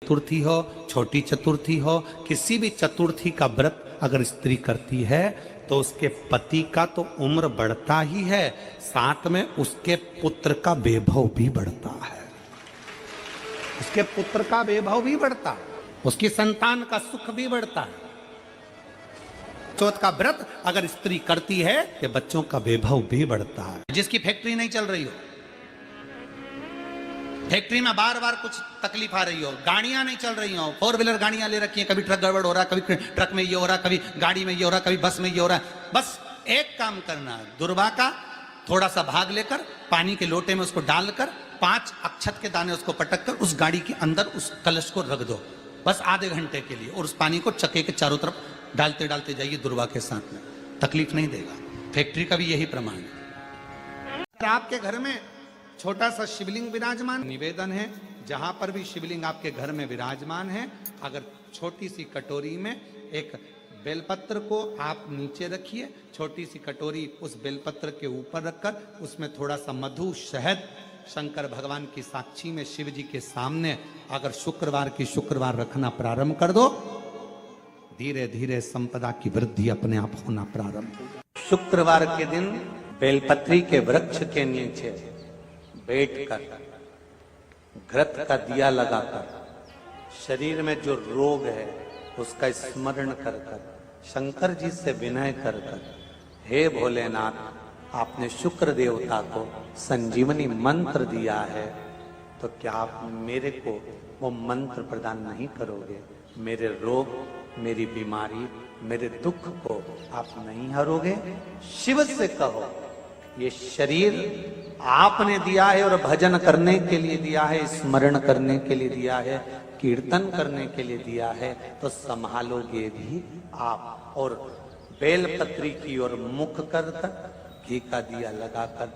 चतुर्थी हो, छोटी चतुर्थी हो, किसी भी चतुर्थी का व्रत अगर स्त्री करती है तो उसके पति का तो उम्र बढ़ता ही है, साथ में उसके पुत्र का वैभव भी बढ़ता है। उसके पुत्र का वैभव भी बढ़ता है, उसकी संतान का सुख भी बढ़ता है। चौथ का व्रत अगर स्त्री करती है तो बच्चों का वैभव भी बढ़ता है। जिसकी फैक्ट्री नहीं चल रही हो, फैक्ट्री में बार बार कुछ तकलीफ आ रही हो, गाड़ियां नहीं चल रही हो, 4 व्हीलर गाड़ियां ले रखी हैं, कभी ट्रक गड़बड़ हो रहा है, कभी ट्रक में ये हो रहा है, कभी गाड़ी में ये हो रहा है, कभी बस में ये हो रहा है। बस एक काम करना है, दुर्वा का थोड़ा सा भाग लेकर पानी के लोटे में उसको डालकर 5 अक्षत के दाने उसको पटक कर उस गाड़ी के अंदर उस कलश को रख दो, बस आधे घंटे के लिए, और उस पानी को चक्के के चारों तरफ डालते डालते जाइए दुर्वा के साथ में, तकलीफ नहीं देगा। फैक्ट्री का भी यही प्रमाण है। आपके घर में छोटा सा शिवलिंग विराजमान, निवेदन है जहां पर भी शिवलिंग आपके घर में विराजमान है, अगर छोटी सी कटोरी में एक बेलपत्र को आप नीचे रखिए, छोटी सी कटोरी उस बेलपत्र के ऊपर रखकर उसमें थोड़ा सा मधु, शहद, शंकर भगवान की साक्षी में शिव जी के सामने अगर शुक्रवार की शुक्रवार रखना प्रारंभ कर दो, धीरे धीरे संपदा की वृद्धि अपने आप होना प्रारंभ हो। शुक्रवार के दिन बेलपत्री के वृक्ष के नीचे बैठकर घृत का दिया लगाकर शरीर में जो रोग है उसका स्मरण कर कर शंकर जी से विनय कर कर, हे भोलेनाथ, आपने शुक्र देवता को संजीवनी मंत्र दिया है, तो क्या आप मेरे को वो मंत्र प्रदान नहीं करोगे? मेरे रोग, मेरी बीमारी, मेरे दुख को आप नहीं हरोगे? शिव से कहो, ये शरीर आपने दिया है और भजन करने के लिए दिया है, स्मरण करने के लिए दिया है, कीर्तन करने के लिए दिया है, तो संभालोगे भी आप। और बेलपत्री की ओर मुख कर तक घी का दिया लगाकर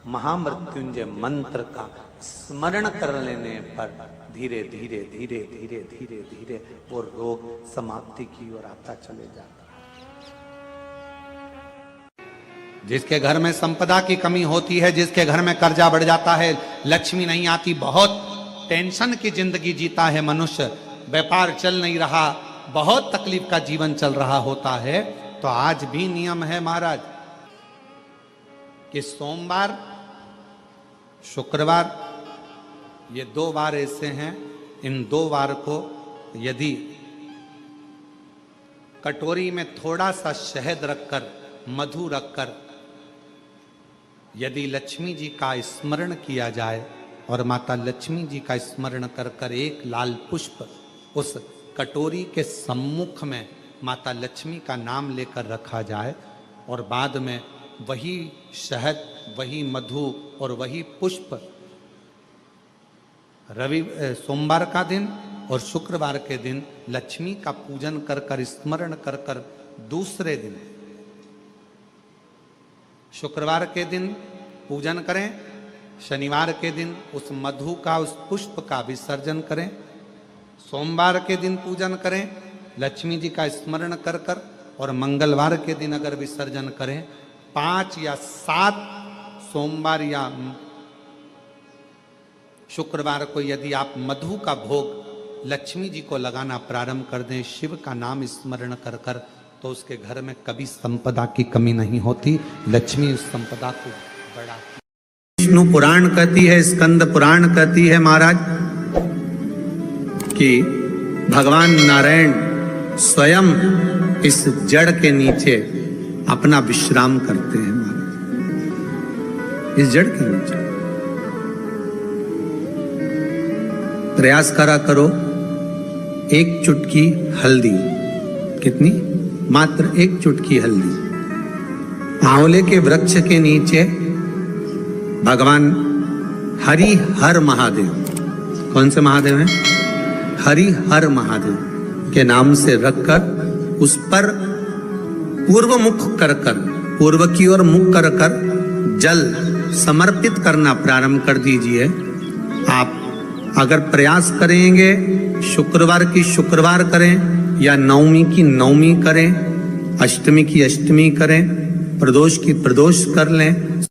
महामृत्युंजय मंत्र का स्मरण कर लेने पर धीरे धीरे धीरे धीरे धीरे धीरे वो रोग समाप्ति की ओर आता चले जाता। जिसके घर में संपदा की कमी होती है, जिसके घर में कर्जा बढ़ जाता है, लक्ष्मी नहीं आती, बहुत टेंशन की जिंदगी जीता है मनुष्य, व्यापार चल नहीं रहा, बहुत तकलीफ का जीवन चल रहा होता है, तो आज भी नियम है महाराज कि सोमवार, शुक्रवार, ये 2 वार ऐसे हैं, इन 2 वार को यदि कटोरी में थोड़ा सा शहद रखकर, मधु रखकर यदि लक्ष्मी जी का स्मरण किया जाए और माता लक्ष्मी जी का स्मरण कर कर एक लाल पुष्प उस कटोरी के सम्मुख में माता लक्ष्मी का नाम लेकर रखा जाए और बाद में वही शहद, वही मधु और वही पुष्प सोमवार का दिन और शुक्रवार के दिन लक्ष्मी का पूजन कर कर, स्मरण कर कर, दूसरे दिन शुक्रवार के दिन पूजन करें, शनिवार के दिन उस मधु का, उस पुष्प का विसर्जन करें, सोमवार के दिन पूजन करें लक्ष्मी जी का स्मरण कर कर, और मंगलवार के दिन अगर विसर्जन करें, 5 या 7 सोमवार या शुक्रवार को यदि आप मधु का भोग लक्ष्मी जी को लगाना प्रारंभ कर दें, शिव का नाम स्मरण कर कर, तो उसके घर में कभी संपदा की कमी नहीं होती, लक्ष्मी उस संपदा को बढ़ाती। विष्णु पुराण कहती है, स्कंद पुराण कहती है महाराज कि भगवान नारायण स्वयं इस जड़ के नीचे अपना विश्राम करते हैं महाराज, इस जड़ के नीचे। प्रयास करा करो, एक चुटकी हल्दी, कितनी? मात्र एक चुटकी हल्दी, आंवले के वृक्ष के नीचे भगवान हरि हर महादेव, कौन से महादेव हैं? हरि हर महादेव के नाम से रखकर उस पर पूर्व मुख कर कर, पूर्व की ओर मुख कर कर जल समर्पित करना प्रारंभ कर दीजिए। आप अगर प्रयास करेंगे, शुक्रवार की शुक्रवार करें या नवमी की नवमी करें, अष्टमी की अष्टमी करें, प्रदोष की प्रदोष कर लें,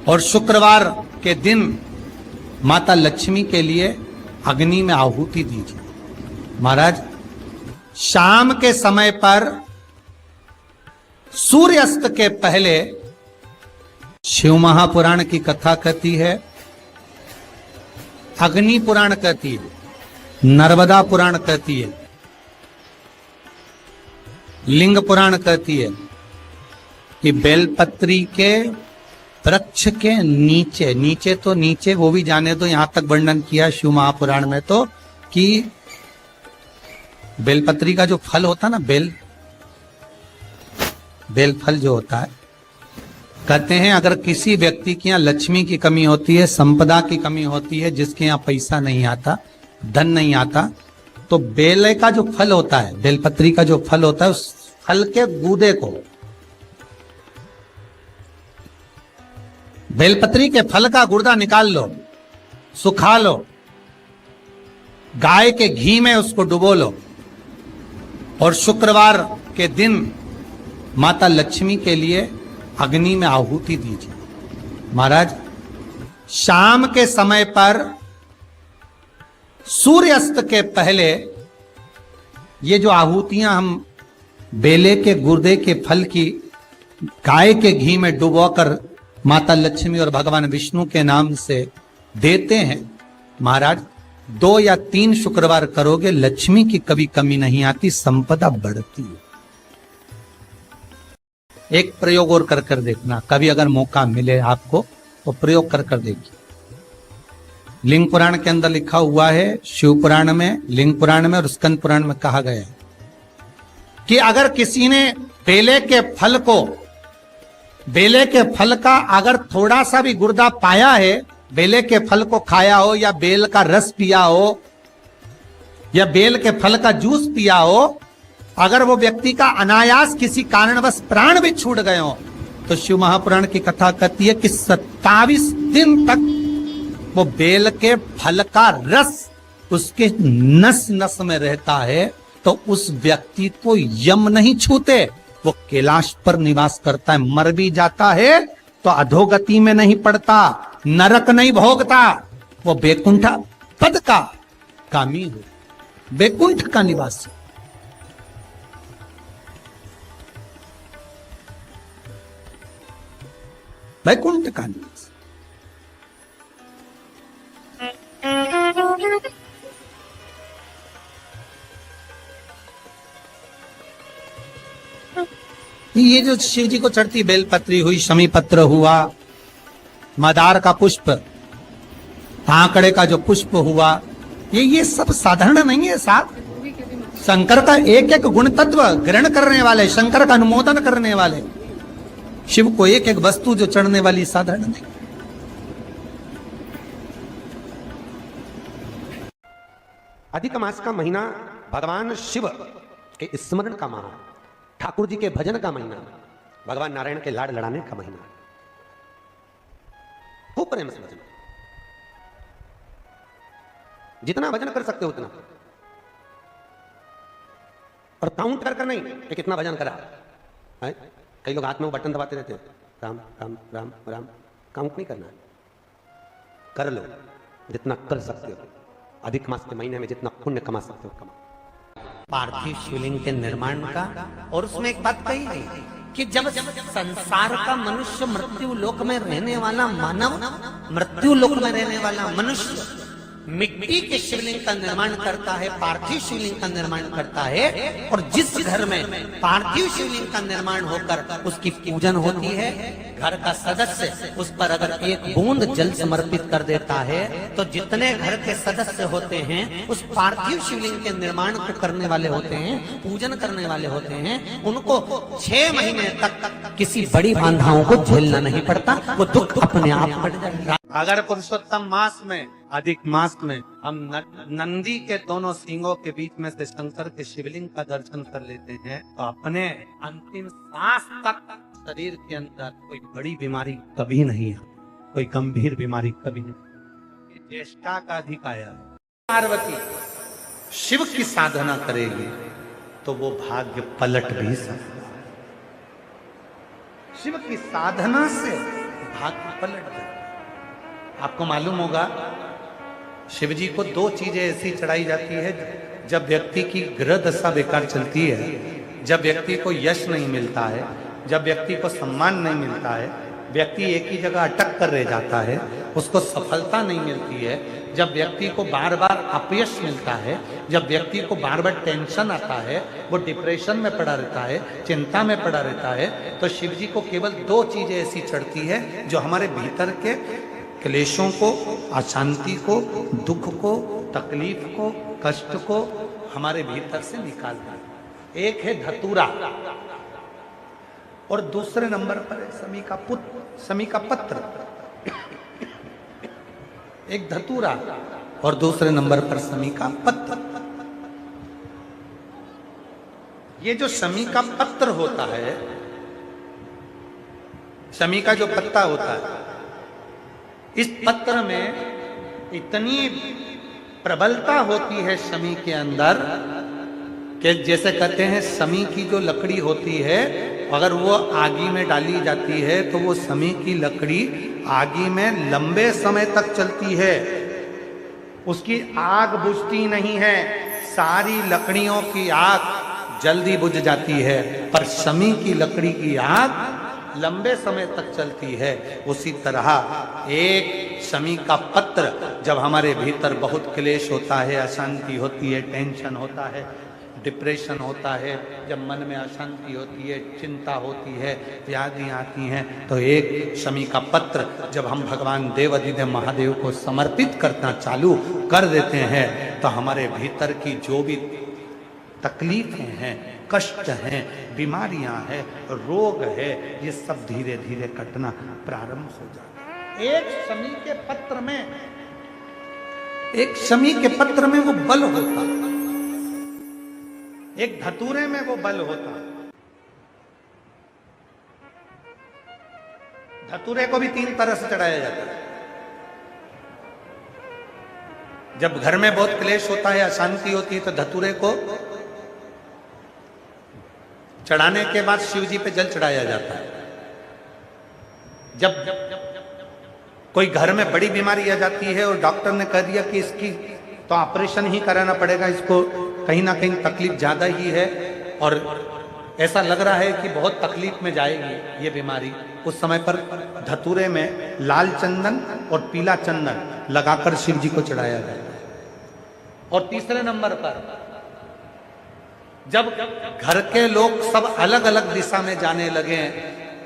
और शुक्रवार के दिन माता लक्ष्मी के लिए अग्नि में आहुति दीजिए। महाराज, शाम के समय पर सूर्यास्त के पहले शिव महापुराण की कथा कहती है, अग्नि पुराण कहती है, नर्मदा पुराण कहती है, लिंग पुराण कहती है कि बेलपत्री के वृक्ष के नीचे, नीचे तो नीचे वो भी जाने तो यहां तक वर्णन किया शिव महापुराण में तो कि बेलपत्री का जो फल होता ना, बेल फल जो होता है, कहते हैं अगर किसी व्यक्ति के यहाँ लक्ष्मी की कमी होती है, संपदा की कमी होती है, जिसके यहाँ पैसा नहीं आता, धन नहीं आता, तो बेल का जो फल होता है, बेलपत्री का जो फल होता है, उस फल के गूदे को, बेलपत्री के फल का गुर्दा निकाल लो, सुखा लो, गाय के घी में उसको डुबो लो और शुक्रवार के दिन माता लक्ष्मी के लिए अग्नि में आहुति दीजिए। महाराज, शाम के समय पर सूर्यास्त के पहले ये जो आहुतियां हम बेले के गुर्दे के फल की गाय के घी में डुबोकर माता लक्ष्मी और भगवान विष्णु के नाम से देते हैं, महाराज 2 या 3 शुक्रवार करोगे, लक्ष्मी की कभी कमी नहीं आती, संपदा बढ़ती है। एक प्रयोग और कर देखना, कभी अगर मौका मिले आपको तो प्रयोग कर देखिए। लिंग पुराण के अंदर लिखा हुआ है, शिव पुराण में, लिंग पुराण में और स्कंद पुराण में कहा गया है कि अगर किसी ने बेले के फल को, बेले के फल का अगर थोड़ा सा भी गुर्दा पाया है, बेले के फल को खाया हो या बेल का रस पिया हो या बेल के फल का जूस पिया हो, अगर वो व्यक्ति का अनायास किसी कारणवश प्राण भी छूट गए हो, तो शिव महापुराण की कथा कहती है कि 27 दिन तक वो बेल के फल का रस उसके नस नस में रहता है, तो उस व्यक्ति को यम नहीं छूते, वो कैलाश पर निवास करता है। मर भी जाता है तो अधोगति में नहीं पड़ता, नरक नहीं भोगता, वो बैकुंठ पद का कामी हो, बैकुंठ का निवासी। बैकुंठ का निवास। ये जो शिव जी को चढ़ती बेलपत्री हुई, शमी पत्र हुआ, मदार का पुष्प, आंकड़े का जो पुष्प हुआ, ये सब साधारण नहीं है साहब। शंकर का एक एक गुण तत्व ग्रहण करने वाले, शंकर का अनुमोदन करने वाले, शिव को एक एक वस्तु जो चढ़ने वाली साधारण नहीं। अधिक मास का महीना भगवान शिव के स्मरण का माह, ठाकुर जी के भजन का महीना, भगवान नारायण के लाड़ लड़ाने का महीना। खूब प्रेम से भजन, जितना भजन कर सकते हो उतना, और काउंट कर नहीं कि कितना भजन करा है। कई लोग हाथ में वो बटन दबाते रहते हैं, राम राम राम राम, काउंट नहीं करना है, कर लो जितना कर सकते हो। अधिक मास के महीने में जितना पुण्य कमा सकते हो कमा। पार्थिव शिवलिंग के निर्माण का, और उसमें एक बात कही गई कि जब संसार का मनुष्य, मृत्यु लोक में रहने वाला मानव, मृत्यु लोक में रहने वाला मनुष्य मिट्टी के शिवलिंग का निर्माण करता है, पार्थिव शिवलिंग का निर्माण करता है, और जिस घर में पार्थिव शिवलिंग का निर्माण होकर उसकी पूजन होती है, घर का सदस्य उस पर अगर एक बूंद जल समर्पित कर देता है, तो जितने घर के सदस्य होते हैं उस पार्थिव शिवलिंग के निर्माण को करने वाले होते हैं, पूजन करने वाले होते हैं, उनको 6 महीने तक किसी बड़ी बाधाओं को झेलना नहीं पड़ता, वो दुख अपने आप कट जाएगा। अगर पुरुषोत्तम मास में, अधिक मास में हम नंदी के दोनों सींगों के बीच में से शंकर के शिवलिंग का दर्शन कर लेते हैं, तो अपने अंतिम सांस तक शरीर के अंदर कोई बड़ी बीमारी कभी नहीं है, कोई गंभीर बीमारी कभी नहीं। ज्येष्ठा का अधिकाय पार्वती शिव की साधना करेगी तो वो भाग्य पलट भी सकता। शिव की साधना से भाग्य पलट जाए। आपको मालूम होगा शिव जी को दो चीजें ऐसी चढ़ाई जाती है जब व्यक्ति की ग्रह दशा बेकार चलती है, जब व्यक्ति को यश नहीं मिलता है, जब व्यक्ति को सम्मान नहीं मिलता है, व्यक्ति एक ही जगह अटक कर रह जाता है, उसको सफलता नहीं मिलती है, जब व्यक्ति को बार बार अपयश मिलता है, जब व्यक्ति को बार बार टेंशन आता है, वो डिप्रेशन में पड़ा रहता है, चिंता में पड़ा रहता है, तो शिव जी को केवल दो चीजें ऐसी चढ़ती है जो हमारे भीतर के क्लेशों को, अशांति को, दुख को, तकलीफ को, कष्ट को हमारे भीतर से निकालता है। एक है धतूरा और दूसरे नंबर पर है समी का पत्र। एक धतूरा और दूसरे नंबर पर समी का पत्र। ये जो समी का पत्र होता है, समी का जो पत्ता होता है, इस पत्र में इतनी प्रबलता होती है समी के अंदर कि जैसे कहते हैं समी की जो लकड़ी होती है, अगर वो आगी में डाली जाती है तो वो समी की लकड़ी आगी में लंबे समय तक चलती है, उसकी आग बुझती नहीं है। सारी लकड़ियों की आग जल्दी बुझ जाती है, पर समी की लकड़ी की आग लंबे समय तक चलती है। उसी तरह एक समी का पत्र, जब हमारे भीतर बहुत क्लेश होता है, अशांति होती है, टेंशन होता है, डिप्रेशन होता है, जब मन में अशांति होती है, चिंता होती है, व्याधि आती हैं, तो एक समी का पत्र जब हम भगवान देवाधिदेव महादेव को समर्पित करना चालू कर देते हैं तो हमारे भीतर की जो भी तकलीफें हैं, कष्ट हैं, बीमारियां हैं, रोग है, ये सब धीरे धीरे कटना प्रारंभ हो जाता है। एक समी के पत्र में वो बल होता, एक धतूरे में वो बल होता। धतूरे को भी 3 तरह से चढ़ाया जाता है। जब घर में बहुत क्लेश होता है, अशांति होती है, तो धतूरे को चढ़ाने के बाद शिव जी पे जल चढ़ाया जाता है। जब कोई घर में बड़ी बीमारी आ जाती है और डॉक्टर ने कह दिया कि इसकी तो ऑपरेशन ही कराना पड़ेगा, इसको कहीं ना कहीं तकलीफ ज्यादा ही है और ऐसा लग रहा है कि बहुत तकलीफ में जाएगी ये बीमारी, उस समय पर धतूरे में लाल चंदन और पीला चंदन लगाकर शिव जी को चढ़ाया जाता है। और तीसरे नंबर पर जब घर के लोग सब अलग अलग दिशा में जाने लगे,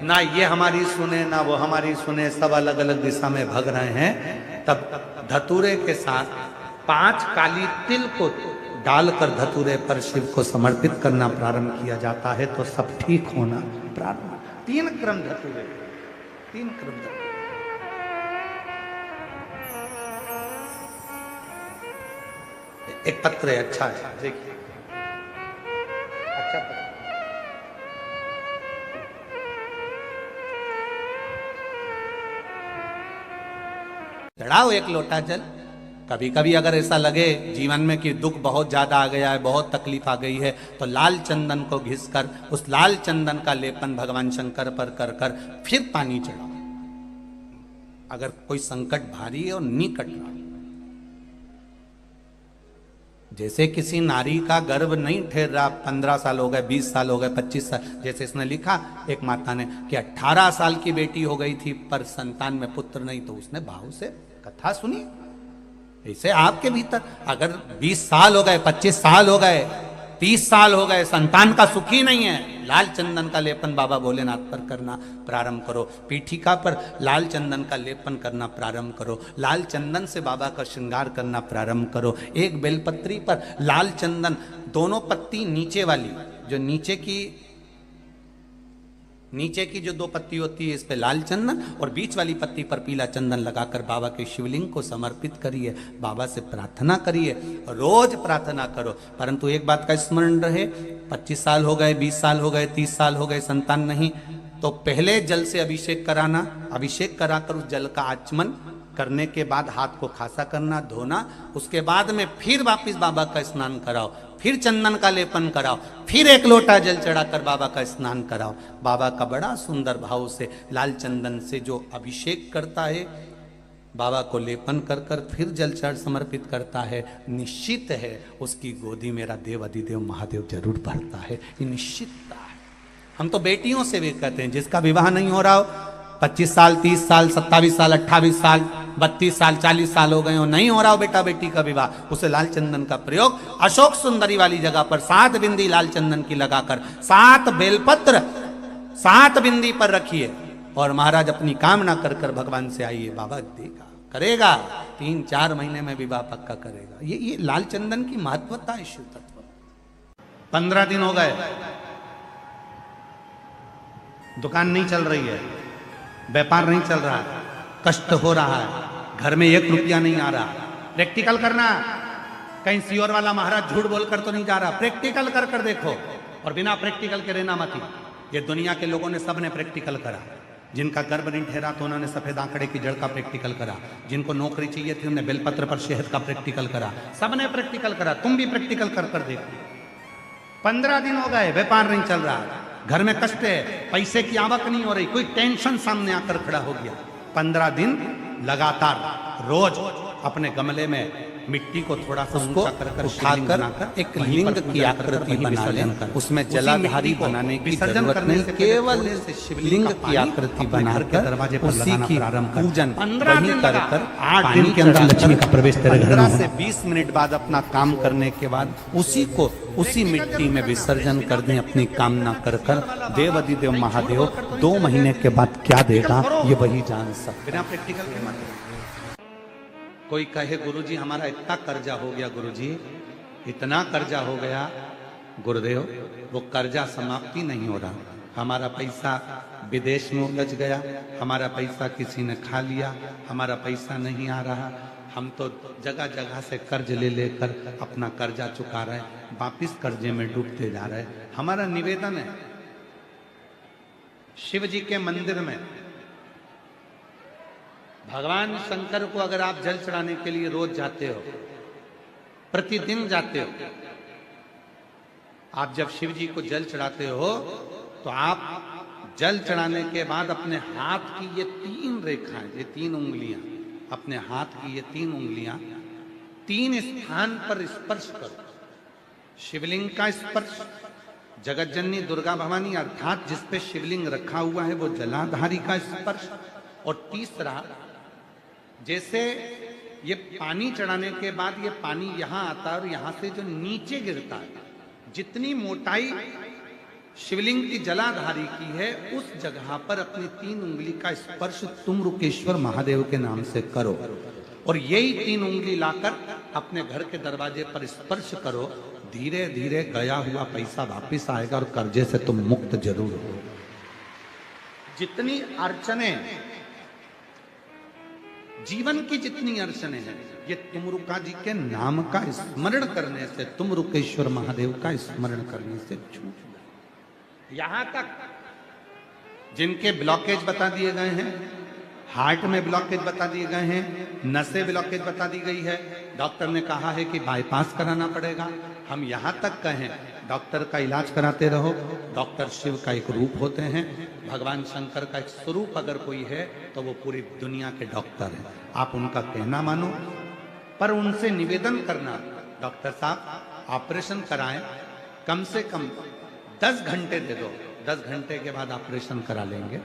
ना ये हमारी सुने ना वो हमारी सुने, सब अलग अलग दिशा में भाग रहे हैं, तब धतूरे के साथ 5 काली तिल को डालकर धतूरे पर शिव को समर्पित करना प्रारंभ किया जाता है, तो सब ठीक होना प्रारंभ। 3 क्रम धतूरे, 3 क्रम धतूरे। एक पत्र है, अच्छा है, देखिए अच्छा पत्र। चढ़ाओ 1 लोटा जल। कभी कभी अगर ऐसा लगे जीवन में कि दुख बहुत ज्यादा आ गया है, बहुत तकलीफ आ गई है, तो लाल चंदन को घिसकर उस लाल चंदन का लेपन भगवान शंकर पर कर कर फिर पानी चढ़ाओ। अगर कोई संकट भारी है और निकट रहा, जैसे किसी नारी का गर्भ नहीं ठहर रहा, 15 साल हो गए, 20 साल हो गए, 25 साल, जैसे इसने लिखा एक माता ने कि 18 साल की बेटी हो गई थी पर संतान में पुत्र नहीं, तो उसने भाव से कथा सुनी। ऐसे आपके भीतर अगर 20 साल हो गए, 25 साल हो गए, 30 साल हो गए, संतान का सुख ही नहीं है, लाल चंदन का लेपन बाबा भोलेनाथ पर करना प्रारंभ करो। पीठिका पर लाल चंदन का लेपन करना प्रारंभ करो। लाल चंदन से बाबा का श्रृंगार करना प्रारंभ करो। एक बेलपत्री पर लाल चंदन, दोनों पत्ती नीचे वाली, जो नीचे की जो 2 पत्ती होती है, इस पे लाल चंदन और बीच वाली पत्ती पर पीला चंदन लगाकर बाबा के शिवलिंग को समर्पित करिए, बाबा से प्रार्थना करिए, रोज प्रार्थना करो। परंतु एक बात का स्मरण रहे, 25 साल हो गए, 20 साल हो गए, 30 साल हो गए, संतान नहीं, तो पहले जल से अभिषेक कराना, अभिषेक कराकर उस जल का आचमन करने के बाद हाथ को खासा करना, धोना, उसके बाद में फिर वापिस बाबा का स्नान कराओ, फिर चंदन का लेपन कराओ, फिर 1 लोटा जल चढ़ाकर बाबा का स्नान कराओ। बाबा का बड़ा सुंदर भाव से लाल चंदन से जो अभिषेक करता है, बाबा को लेपन कर कर फिर जल चढ़ समर्पित करता है, निश्चित है उसकी गोदी मेरा देव अधिदेव महादेव जरूर भरता है, ये निश्चितता है। हम तो बेटियों से भी कहते हैं, जिसका विवाह नहीं हो रहा हो, 25 साल 30 साल 27 साल 28 साल 32 साल 40 साल हो गए हो, नहीं हो रहा हो बेटा बेटी का विवाह, उसे लाल चंदन का प्रयोग अशोक सुंदरी वाली जगह पर 7 बिंदी लाल चंदन की लगाकर 7 बेलपत्र 7 बिंदी पर रखिए और महाराज अपनी कामना कर कर भगवान से आइए, बाबा देगा करेगा, 3-4 महीने में विवाह पक्का करेगा। ये लाल चंदन की महत्वता है शिव तत्व। 15 दिन हो गए, दुकान नहीं चल रही है, व्यापार नहीं चल रहा है, कष्ट हो रहा है, घर में 1 रुपया नहीं आ रहा। प्रैक्टिकल करना, कहीं सियोर वाला महाराज झूठ बोलकर तो नहीं जा रहा, प्रैक्टिकल कर कर देखो। और बिना प्रैक्टिकल के रहना मत ही। ये दुनिया के लोगों ने सबने प्रैक्टिकल करा, जिनका गर्भ नहीं ठहरा तो उन्होंने सफेद आंकड़े की जड़ का प्रैक्टिकल करा, जिनको नौकरी चाहिए थी उन्होंने बेलपत्र पर शहद का प्रैक्टिकल करा, सबने प्रैक्टिकल करा, तुम भी प्रैक्टिकल कर कर देखो। 15 दिन हो गए, व्यापार नहीं चल रहा, घर में कष्ट है, पैसे की आवक नहीं हो रही, कोई टेंशन सामने आकर खड़ा हो गया। 15 दिन लगातार रोज अपने गमले में मिट्टी को थोड़ा सा उसको उठाकर एक लिंग की आकृति बना लें, उसमें जलाधारी बनाने की जरूरत नहीं, केवल लिंग की आकृति बनाकर दरवाजे पर उसी लगाना की प्रारंभ कर। पूजन 15 दिन कर लगा। कर 8 दिन के अंदर लक्ष्मी का प्रवेश तेरे घर में 15 होगा। से 20 मिनट बाद अपना काम करने के बाद उसी को उसी मिट्टी में विसर्जन कर दें, अपनी कामना कर कर देव अधिदेव महादेव 2 महीने के बाद क्या देगा ये वही जान सकते। बिना प्रैक्टिकल के मत। कोई कहे गुरुजी हमारा इतना कर्जा हो गया, गुरुजी इतना कर्जा हो गया, गुरुदेव वो कर्जा समाप्ति नहीं हो रहा, हमारा पैसा विदेश में उलझ गया, हमारा पैसा किसी ने खा लिया, हमारा पैसा नहीं आ रहा, हम तो जगह जगह से कर्ज ले लेकर अपना कर्जा चुका रहे, वापिस कर्जे में डूबते जा रहे। हमारा निवेदन है, शिव जी के मंदिर में भगवान शंकर को अगर आप जल चढ़ाने के लिए रोज जाते हो, प्रतिदिन जाते हो, आप जब शिव जी को जल चढ़ाते हो तो आप जल चढ़ाने के बाद अपने हाथ की ये 3 रेखाएं, ये 3 उंगलियां, अपने हाथ की ये 3 उंगलियां 3 स्थान पर स्पर्श करो। शिवलिंग का स्पर्श, जगत जननी दुर्गा भवानी अर्थात जिस पे शिवलिंग रखा हुआ है वो जलाधारी का स्पर्श, और तीसरा जैसे ये पानी चढ़ाने के बाद ये पानी यहां आता है और यहां से जो नीचे गिरता है, जितनी मोटाई शिवलिंग की जलाधारी की है उस जगह पर अपनी 3 उंगली का स्पर्श तुम रुकेश्वर महादेव के नाम से करो, और यही 3 उंगली लाकर अपने घर के दरवाजे पर स्पर्श करो। धीरे धीरे गया हुआ पैसा वापिस आएगा और कर्जे से तुम मुक्त जरूर हो। जितनी अड़चने, जीवन की जितनी अड़चने हैं, ये तुमरुका जी के नाम का स्मरण करने से, तुमरुकेश्वर महादेव का स्मरण करने से छूट जाए। यहां तक जिनके ब्लॉकेज बता दिए गए हैं, हार्ट में ब्लॉकेज बता दिए गए हैं, नसें ब्लॉकेज बता दी गई है, डॉक्टर ने कहा है कि बाईपास कराना पड़ेगा। हम यहां तक कहें डॉक्टर का इलाज कराते रहो। डॉक्टर शिव का एक रूप होते हैं, भगवान शंकर का एक स्वरूप अगर कोई है तो वो पूरी दुनिया के डॉक्टर हैं। आप उनका कहना मानो, पर उनसे निवेदन करना, डॉक्टर साहब ऑपरेशन कराएं, कम से कम 10 घंटे दे दो, 10 घंटे के बाद ऑपरेशन करा लेंगे।